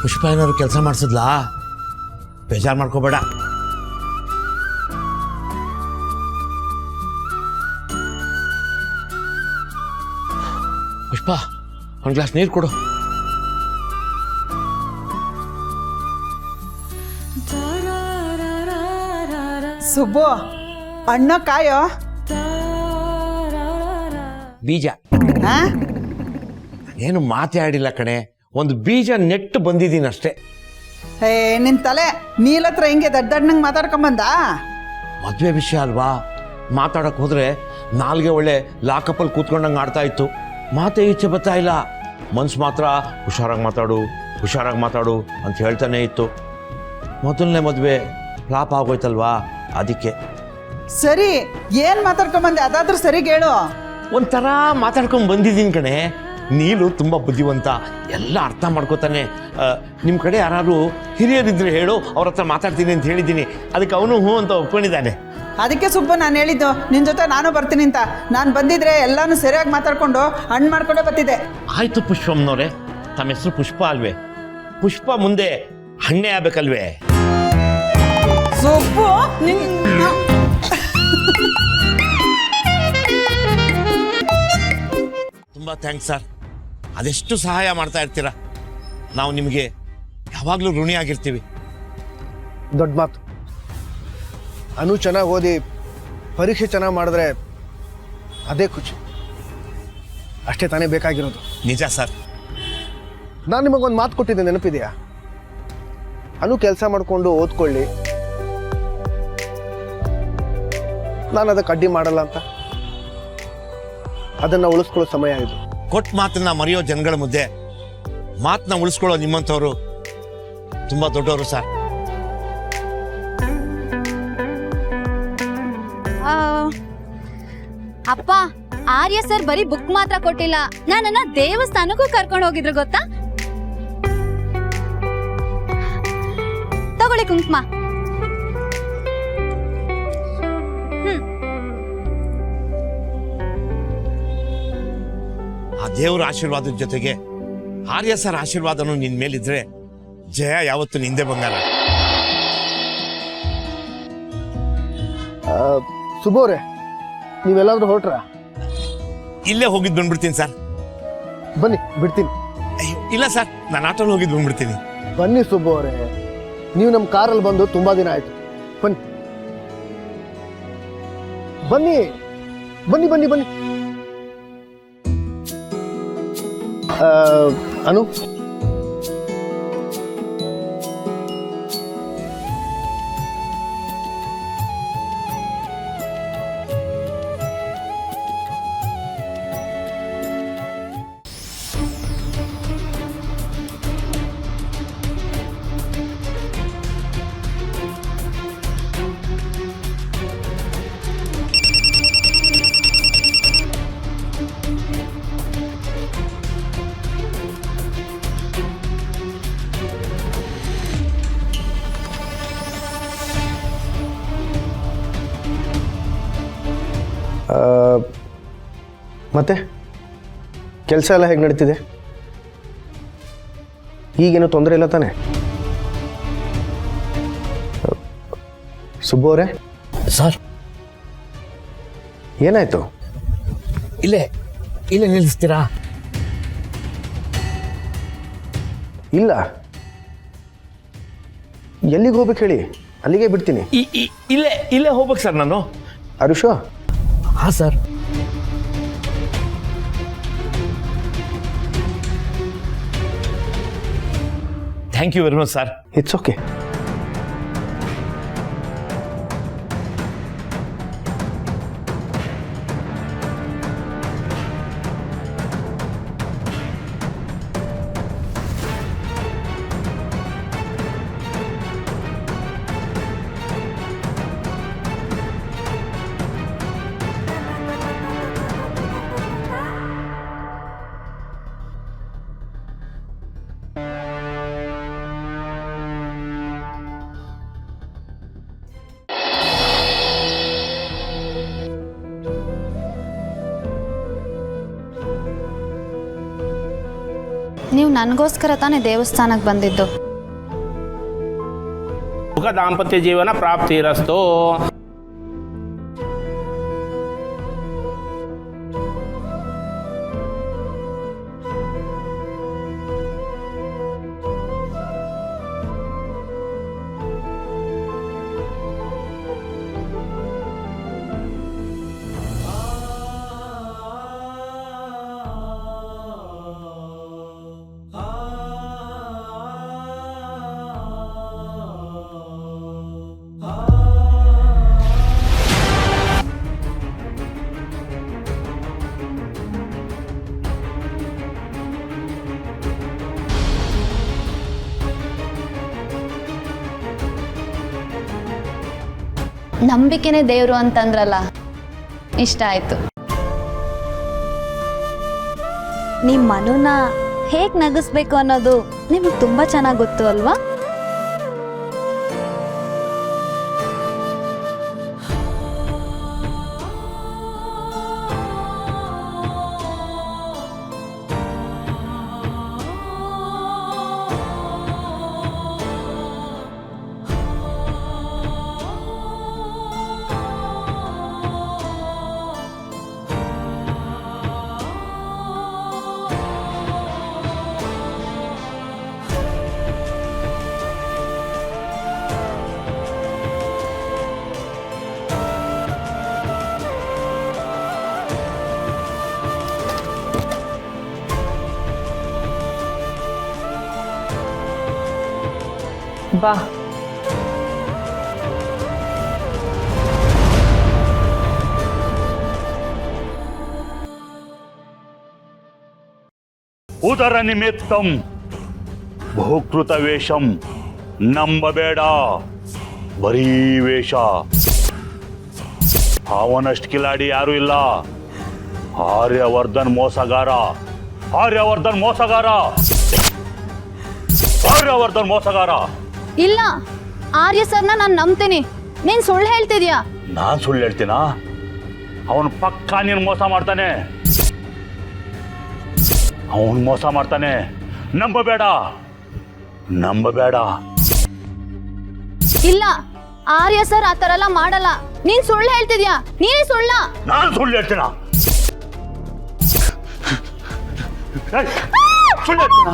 ಪುಷ್ಪ ಏನಾದ್ರು ಕೆಲಸ ಮಾಡಿಸಿದ್ಲಾ? ಬೇಜಾರು ಮಾಡ್ಕೋಬೇಡ. ಪುಷ್ಪ, ಒಂದು ಗ್ಲಾಸ್ ನೀರು ಕೊಡು. ಸುಬ್ಬು, ಅಣ್ಣ ಕಾಯೋ ಬೀಜ ಏನು ಮಾತಾಡಿಲ್ಲ ಕಣೆ, ಒಂದು ಬೀಜ ನೆಟ್ಟು ಬಂದಿದ್ದೀನಿ ಅಷ್ಟೇ. ಏ ನಿನ್ ತಲೆ ನೀಲತ್ರ ಹಿಂಗೆ ದಡ್ಡಣ್ಣಂಗೆ ಮಾತಾಡ್ಕೊಂಬಂದ. ಮದುವೆ ವಿಷಯ ಅಲ್ವಾ, ಮಾತಾಡಕ್ಕೆ ಹೋದ್ರೆ ನಾಲ್ಗೆ ಒಳ್ಳೆ ಲಾಕಪ್ಪಲ್ಲಿ ಕೂತ್ಕೊಂಡಂಗೆ ಆಡ್ತಾ ಇತ್ತು. ಮಾತೇ ಈಚೆ ಬರ್ತಾ ಇಲ್ಲ. ಮನ್ಸು ಮಾತ್ರ ಹುಷಾರಾಗಿ ಮಾತಾಡು ಹುಷಾರಾಗಿ ಮಾತಾಡು ಅಂತ ಹೇಳ್ತಾನೆ ಇತ್ತು. ಮೊದಲನೇ ಮದುವೆ ಫ್ಲಾಪ್ ಆಗೋಯ್ತಲ್ವಾ, ಅದಕ್ಕೆ. ಸರಿ, ಏನ್ ಮಾತಾಡ್ಕೊಂಬಂದೆ ಅದಾದ್ರೂ ಸರಿಗೆ ಹೇಳು. ಒಂಥರ ಮಾತಾಡ್ಕೊಂಡು ಬಂದಿದ್ದೀನಿ ಕಣೆ. ನೀಲು ತುಂಬ ಬುದ್ಧಿವಂತ, ಎಲ್ಲ ಅರ್ಥ ಮಾಡ್ಕೋತಾನೆ. ನಿಮ್ಮ ಕಡೆ ಯಾರು ಹಿರಿಯರಿದ್ರೆ ಹೇಳು, ಅವ್ರ ಹತ್ರ ಮಾತಾಡ್ತೀನಿ ಅಂತ ಹೇಳಿದ್ದೀನಿ. ಅದಕ್ಕೆ ಅವನು ಹ್ಞೂ ಅಂತ ಒಪ್ಕೊಂಡಿದ್ದಾನೆ. ಅದಕ್ಕೆ ಸುಬ್ಬು ನಾನು ಹೇಳಿದ್ದು ನಿನ್ನ ಜೊತೆ ನಾನು ಬರ್ತೀನಿ ಅಂತ. ನಾನು ಬಂದಿದ್ರೆ ಎಲ್ಲಾನು ಸರಿಯಾಗಿ ಮಾತಾಡ್ಕೊಂಡು ಹಣ್ಣು ಮಾಡ್ಕೊಂಡೇ ಬರ್ತಿದ್ದೆ. ಆಯ್ತು ಪುಷ್ಪಮ್ಮನವ್ರೆ, ತಮ್ಮ ಹೆಸರು ಪುಷ್ಪ ಅಲ್ವೇ? ಪುಷ್ಪ ಮುಂದೆ ಹಣ್ಣೆ ಆಗ್ಬೇಕಲ್ವೇ? ಸುಬ್ಬು ತುಂಬ ಥ್ಯಾಂಕ್ಸ್ ಸರ್. ಅದೆಷ್ಟು ಸಹಾಯ ಮಾಡ್ತಾ ಇರ್ತೀರ, ನಾವು ನಿಮಗೆ ಯಾವಾಗಲೂ ಋಣಿಯಾಗಿರ್ತೀವಿ. ದೊಡ್ಡ ಮಾತು. ಅನು ಚೆನ್ನಾಗಿ ಓದಿ ಪರೀಕ್ಷೆ ಚೆನ್ನಾಗಿ ಮಾಡಿದ್ರೆ ಅದೇ ಖುಷಿ, ಅಷ್ಟೇ ತಾನೇ ಬೇಕಾಗಿರೋದು. ನಿಜ ಸರ್. ನಾನು ನಿಮಗೊಂದು ಮಾತು ಕೊಟ್ಟಿದ್ದೆ, ನೆನಪಿದೆಯಾ? ಅನು ಕೆಲಸ ಮಾಡಿಕೊಂಡು ಓದ್ಕೊಳ್ಳಿ, ನಾನು ಅದಕ್ಕೆ ಅಡ್ಡಿ ಮಾಡಲ್ಲ ಅಂತ. ಅದನ್ನು ಉಳಿಸ್ಕೊಳ್ಳೋ ಸಮಯ ಇದು. ಕೊಟ್ಟ ಮಾತನ್ನ ಮರೆಯೋ ಜನಗಳ ಮುದ್ದೆ ಮಾತನ್ನ ಉಳಿಸ್ಕೊಳ್ಳೋ ನಿಮ್ಮಂಥವ್ರು ತುಂಬ ದೊಡ್ಡವರು ಸರ್. ಅಪ್ಪ, ಆರ್ಯ ಸರ್ ಬರೀ ಬುಕ್ ಮಾತ್ರ ಕೊಟ್ಟಿಲ್ಲ, ನನ್ನನ್ನ ದೇವಸ್ಥಾನಕ್ಕೂ ಕರ್ಕೊಂಡು ಹೋಗಿದ್ರು ಗೊತ್ತಾ? ತಗೊಳ್ಳಿ ಕುಂಕುಮ. ಆ ದೇವರ ಆಶೀರ್ವಾದದ ಜೊತೆಗೆ ಆರ್ಯ ಸರ್ ಆಶೀರ್ವಾದನು ನಿನ್ ಮೇಲಿದ್ರೆ ಜಯ ಯಾವತ್ತು ನಿಂದೆ ಬಂಗಾರ. ಸುಬೋರೆ, ನೀವೆಲ್ಲಾದ್ರೂ ಹೊರಟ್ರಾ? ಇಲ್ಲೇ ಹೋಗಿದ್ದು ಬಂದ್ಬಿಡ್ತೀನಿ ಸರ್. ಬನ್ನಿ, ಬಿಡ್ತೀನಿ. ಅಯ್ಯೋ ಇಲ್ಲ ಸರ್, ನಾನು ಆಟೋಲ್ಲಿ ಹೋಗಿದ್ದು ಬಂದ್ಬಿಡ್ತೀನಿ. ಬನ್ನಿ ಸುಬ್ಬು ಅವರೇ, ನೀವು ನಮ್ಮ ಕಾರಲ್ಲಿ ಬಂದು ತುಂಬಾ ದಿನ ಆಯ್ತು. ಬನ್ನಿ ಬನ್ನಿ ಬನ್ನಿ ಬನ್ನಿ ಬನ್ನಿ. ಅನು, ಮತ್ತೆ ಕೆಲಸ ಎಲ್ಲ ಹೇಗೆ ನಡೀತಿದೆ? ಈಗೇನು ತೊಂದರೆ ಇಲ್ಲ ತಾನೆ? ಸುಬ್ಬು ಅವರೇ ಸರ್, ಏನಾಯ್ತು? ಇಲ್ಲೇ ನಿಲ್ಲಿಸ್ತೀರಾ? ಇಲ್ಲ, ಎಲ್ಲಿಗೆ ಹೋಗ್ಬೇಕು ಹೇಳಿ, ಅಲ್ಲಿಗೆ ಬಿಡ್ತೀನಿ. ಇಲ್ಲೇ ಹೋಗ್ಬೇಕು ಸರ್ ನಾನು. ಅರುಷೋ? ಹಾಂ sir. Thank you very much sir. It's okay. ನೀವು ನನಗೋಸ್ಕರ ತಾನೇ ದೇವಸ್ಥಾನಕ್ಕೆ ಬಂದಿದ್ದು. ಸುಖ ದಾಂಪತ್ಯ ಜೀವನ ಪ್ರಾಪ್ತಿರಸ್ತು. ನಂಬಿಕೆನೇ ದೇವರು ಅಂತಂದ್ರಲ್ಲ, ಇಷ್ಟ ಆಯ್ತು. ನಿಮ್ಮ ಮನುನ ಹೇಗೆ ನಗಿಸ್ಬೇಕು ಅನ್ನೋದು ನಿಮಗೆ ತುಂಬಾ ಚೆನ್ನಾಗಿ ಗೊತ್ತು ಅಲ್ವಾ? ಬಾ. ಉದರ ನಿಮಿತ್ತಂ ಬಹುಕೃತ ವೇಷಂ ನಂಬಬೇಡ, ಬರೀ ವೇಷ. ಅವನಷ್ಟು ಕಿಲಾಡಿ ಯಾರು ಇಲ್ಲ. ಆರ್ಯವರ್ಧನ್ ಮೋಸಗಾರ, ಆರ್ಯವರ್ಧನ್ ಮೋಸಗಾರ, ಆರ್ಯವರ್ಧನ್ ಮೋಸಗಾರ. ಇಲ್ಲ, ಆರ್ಯ ಸರ್ನ ನಾನು ನಂಬ್ತೀನಿ. ನೀನ್ ಸುಳ್ಳು ಹೇಳ್ತಿದ್ಯಾ? ನಾನ್ ಸುಳ್ಳು ಹೇಳ್ತೀನಾ? ಅವನು ಪಕ್ಕ ನೀನು ಮೋಸ ಮಾಡ್ತಾನೆ, ಅವನು ಮೋಸ ಮಾಡ್ತಾನೆ. ನಂಬಬೇಡ, ನಂಬಬೇಡ. ಇಲ್ಲ, ಆರ್ಯ ಸರ್ ಆ ಥರ ಎಲ್ಲ ಮಾಡಲ್ಲ. ನೀನ್ ಸುಳ್ಳು ಹೇಳ್ತಿದ್ಯಾ? ನೀನೇ ಸುಳ್ಳ? ನಾನು ಸುಳ್ಳು ಹೇಳ್ತೀನ? ಸುಳ್ಳು ಹೇಳ್ತೀನ?